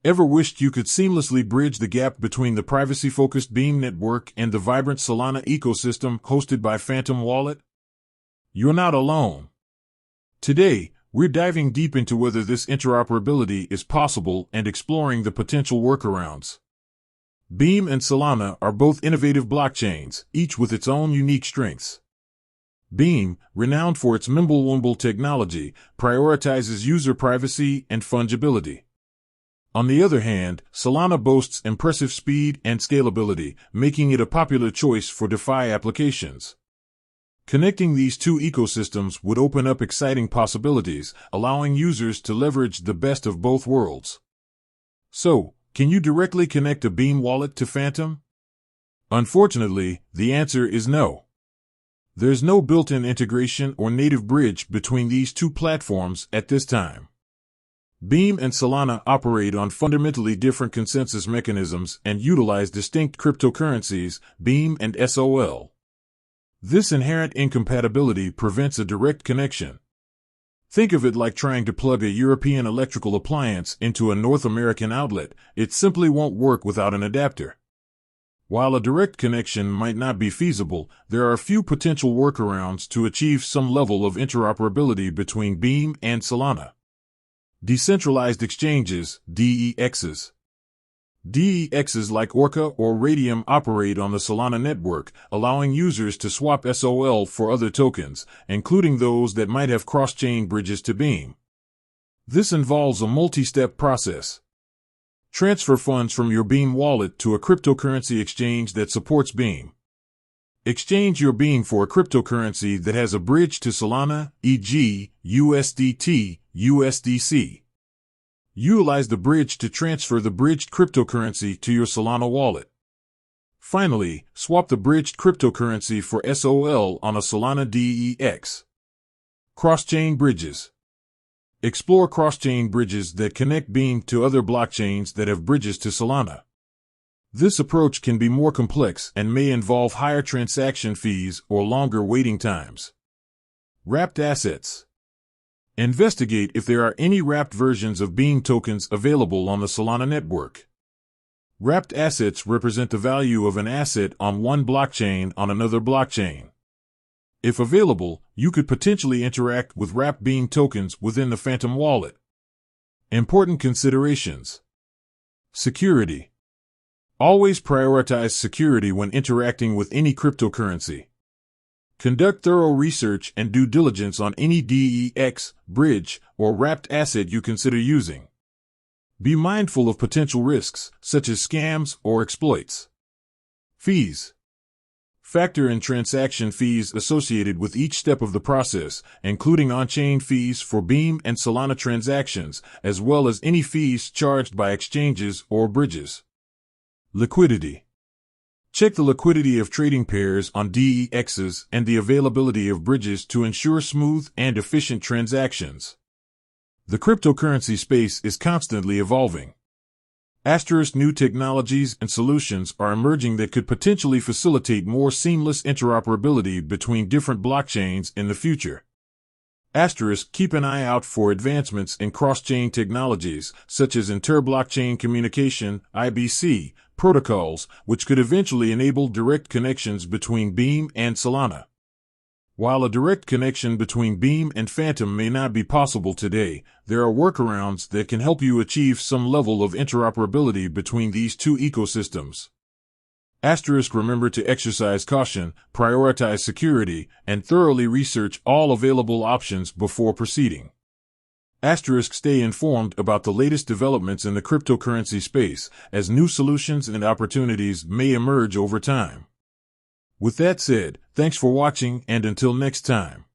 Ever wished you could seamlessly bridge the gap between the privacy-focused Beam network and the vibrant Solana ecosystem hosted by Phantom Wallet? You're not alone. Today, we're diving deep into whether this interoperability is possible and exploring the potential workarounds. Beam and Solana are both innovative blockchains, each with its own unique strengths. Beam, renowned for its Mimblewimble technology, prioritizes user privacy and fungibility. On the other hand, Solana boasts impressive speed and scalability, making it a popular choice for DeFi applications. Connecting these two ecosystems would open up exciting possibilities, allowing users to leverage the best of both worlds. So, can you directly connect a Beam wallet to Phantom? Unfortunately, the answer is no. There's no built-in integration or native bridge between these two platforms at this time. Beam and Solana operate on fundamentally different consensus mechanisms and utilize distinct cryptocurrencies, Beam and SOL. This inherent incompatibility prevents a direct connection. Think of it like trying to plug a European electrical appliance into a North American outlet. It simply won't work without an adapter. While a direct connection might not be feasible, there are a few potential workarounds to achieve some level of interoperability between Beam and Solana. Decentralized exchanges, DEXs. DEXs like Orca or Radium operate on the Solana network, allowing users to swap SOL for other tokens, including those that might have cross-chain bridges to Beam. This involves a multi-step process. Transfer funds from your Beam wallet to a cryptocurrency exchange that supports Beam. Exchange your Beam for a cryptocurrency that has a bridge to Solana, e.g., USDT, USDC. Utilize the bridge to transfer the bridged cryptocurrency to your Solana wallet. Finally, swap the bridged cryptocurrency for SOL on a Solana DEX. Cross-chain bridges. Explore cross-chain bridges that connect Beam to other blockchains that have bridges to Solana. This approach can be more complex and may involve higher transaction fees or longer waiting times. Wrapped assets. Investigate if there are any wrapped versions of Beam tokens available on the Solana network. Wrapped assets represent the value of an asset on one blockchain on another blockchain. If available, you could potentially interact with wrapped Beam tokens within the Phantom wallet. Important considerations. Security. Always prioritize security when interacting with any cryptocurrency. Conduct thorough research and due diligence on any DEX, bridge, or wrapped asset you consider using. Be mindful of potential risks, such as scams or exploits. Fees. Factor in transaction fees associated with each step of the process, including on-chain fees for Beam and Solana transactions, as well as any fees charged by exchanges or bridges. Liquidity. Check the liquidity of trading pairs on DEXs and the availability of bridges to ensure smooth and efficient transactions. The cryptocurrency space is constantly evolving. New technologies and solutions are emerging that could potentially facilitate more seamless interoperability between different blockchains in the future. Keep an eye out for advancements in cross-chain technologies, such as inter-blockchain communication, IBC, protocols, which could eventually enable direct connections between Beam and Solana. While a direct connection between Beam and Phantom may not be possible today, there are workarounds that can help you achieve some level of interoperability between these two ecosystems. Remember to exercise caution, prioritize security, and thoroughly research all available options before proceeding. Stay informed about the latest developments in the cryptocurrency space, as new solutions and opportunities may emerge over time. With that said, thanks for watching, and until next time.